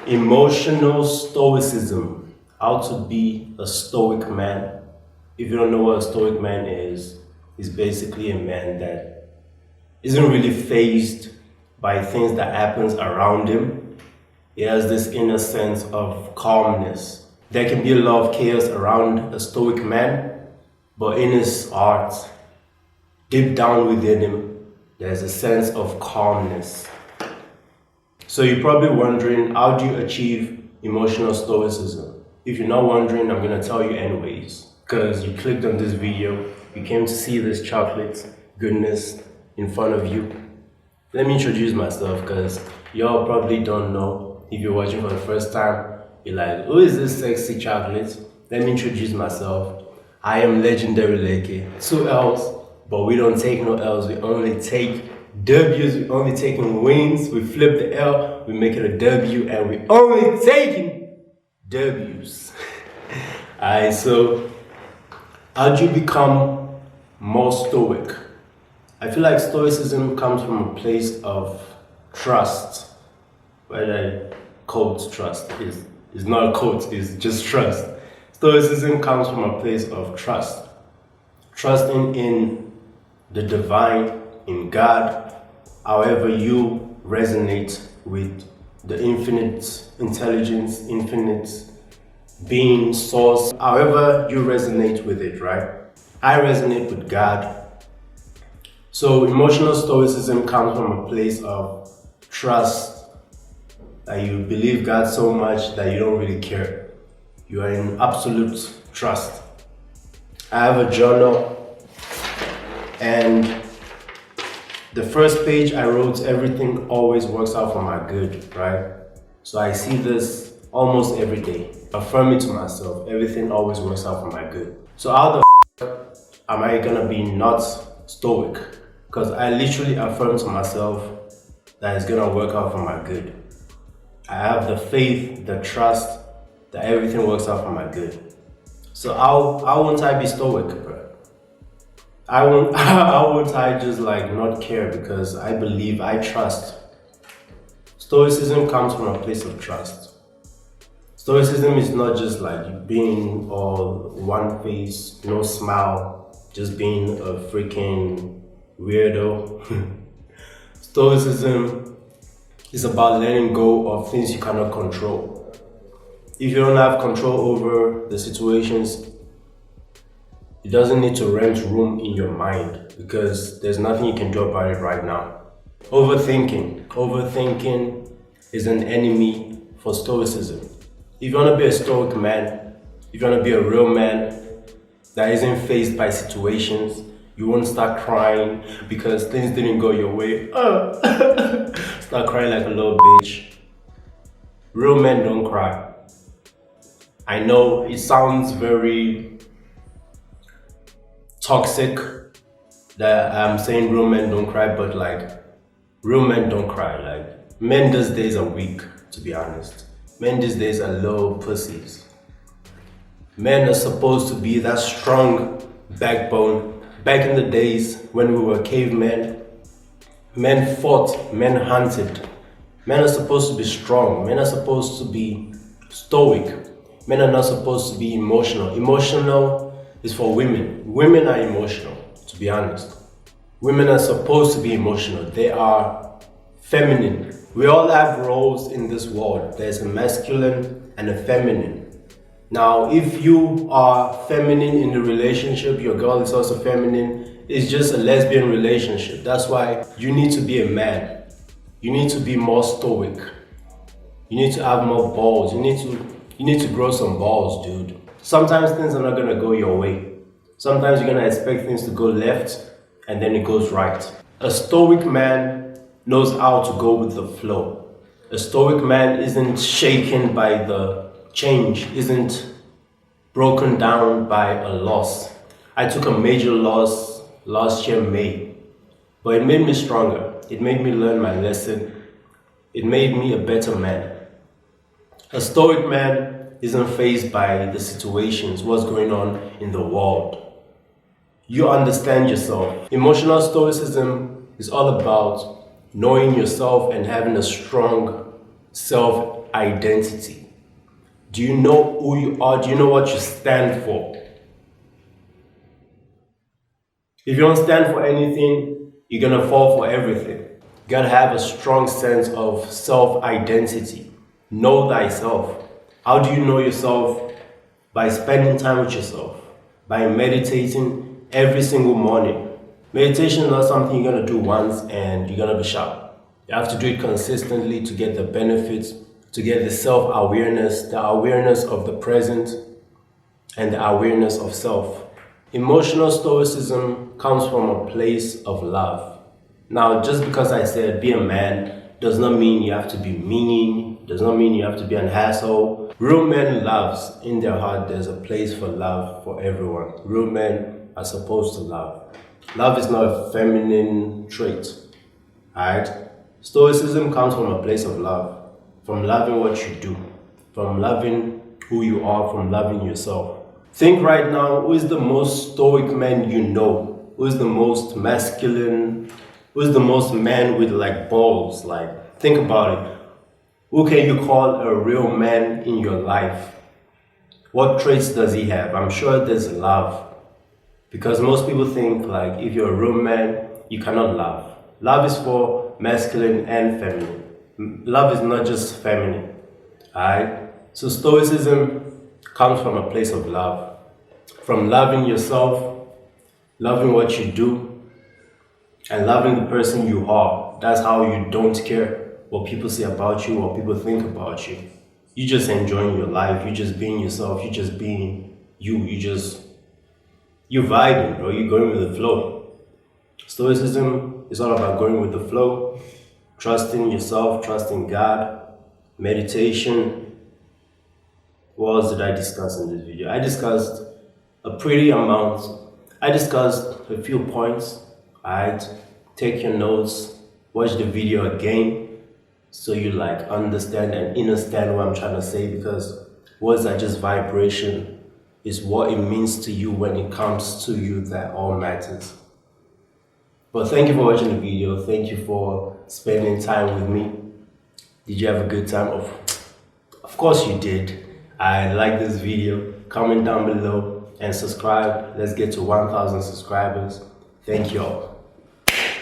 Emotional stoicism. How to be a stoic man. If you don't know what a stoic man is, he's basically a man that isn't really fazed by things that happens around him. He has this inner sense of calmness. There can be a lot of chaos around a stoic man, but in his heart, deep down within him, there's a sense of calmness. So you're probably wondering, how do you achieve emotional stoicism? If you're not wondering, I'm gonna tell you anyways, because you clicked on this video, you came to see this chocolate goodness in front of you. Let me introduce myself, because y'all probably don't know. If you're watching for the first time, you're like, who is this sexy chocolate? Let me introduce myself. I am Legendary Leke, 2 L's, but we don't take no L's, we only take W's, we only taking wins, we flip the L, we make it a W, and we only taking W's. Alright, so how do you become more stoic? I feel like stoicism comes from a place of trust. Whether I quote trust is not a quote, it's just trust. Stoicism comes from a place of trust. Trusting in the divine, in God, however you resonate with the infinite intelligence, infinite being, source, however you resonate with it, right? I resonate with God. So emotional stoicism comes from a place of trust, that you believe God so much that you don't really care. You are in absolute trust. I have a journal, and the first page I wrote, everything always works out for my good, right? So I see this almost every day. Affirm it to myself, everything always works out for my good. So how the am I gonna be not stoic? Because I literally affirm to myself that it's gonna work out for my good. I have the faith, the trust that everything works out for my good. So how won't I be stoic, bro? How won't I just like not care, because I believe, I trust. Stoicism comes from a place of trust. Stoicism is not just like being all one face, no smile, just being a freaking weirdo. Stoicism is about letting go of things you cannot control. If you don't have control over the situations, it doesn't need to rent room in your mind, because there's nothing you can do about it right now. Overthinking. Overthinking is an enemy for stoicism. If you want to be a stoic man, if you want to be a real man that isn't faced by situations, you won't start crying because things didn't go your way. Start crying like a little bitch. Real men don't cry. I know it sounds very toxic that I'm saying real men don't cry, but like, real men don't cry. Like, men these days are weak, to be honest. Men these days are little pussies. Men are supposed to be that strong backbone. Back in the days when we were cavemen, men fought, men hunted. Men are supposed to be strong. Men are supposed to be stoic. Men are not supposed to be emotional. Emotional is for women. Women are emotional, to be honest. Women are supposed to be emotional. They are feminine. We all have roles in this world. There's a masculine and a feminine. Now, if you are feminine in the relationship, your girl is also feminine, it's just a lesbian relationship. That's why you need to be a man. You need to be more stoic. You need to have more balls. You need to grow some balls, dude. Sometimes things are not gonna go your way. Sometimes you're gonna expect things to go left and then it goes right. A stoic man knows how to go with the flow. A stoic man isn't shaken by the change, isn't broken down by a loss. I took a major loss last year, May, but it made me stronger. It made me learn my lesson. It made me a better man. A stoic man isn't fazed by the situations, what's going on in the world. You understand yourself. Emotional stoicism is all about knowing yourself and having a strong self self-identity? Do you know who you are? Do you know what you stand for? If you don't stand for anything, you're gonna fall for everything. You gotta have a strong sense of self-identity. Know thyself. How do you know yourself? By spending time with yourself, by meditating every single morning. Meditation is not something you're gonna do once and you're gonna be sharp. You have to do it consistently to get the benefits, to get the self-awareness, the awareness of the present, and the awareness of self. Emotional stoicism comes from a place of love. Now, just because I said be a man does not mean you have to be mean, does not mean you have to be an asshole. Real men loves in their heart. There's a place for love for everyone. Real men are supposed to love. Love is not a feminine trait. Alright? Stoicism comes from a place of love, from loving what you do, from loving who you are, from loving yourself. Think right now, who is the most stoic man you know? Who is the most masculine? Who is the most man with like balls? Like, think about it. Who can you call a real man in your life? What traits does he have? I'm sure there's love. Because most people think like if you're a real man, you cannot love. Love is for masculine and feminine. Love is not just feminine. Alright? So stoicism comes from a place of love. From loving yourself, loving what you do, and loving the person you are. That's how you don't care what people say about you or people think about you. You just enjoying your life, you just being yourself, you just being you, you're vibing, bro, you're going with the flow. Stoicism is all about going with the flow, trusting yourself, trusting God, meditation. What else did I discuss in this video? I discussed a few points. Alright, take your notes, watch the video again so you like understand and understand what I'm trying to say, because words are just vibration. It's what it means to you when it comes to you that all matters. But thank you for watching the video. Thank you for spending time with me. Did you have a good time? Of course you did. I like this video. Comment down below and subscribe. Let's get to 1,000 subscribers. Thank you all.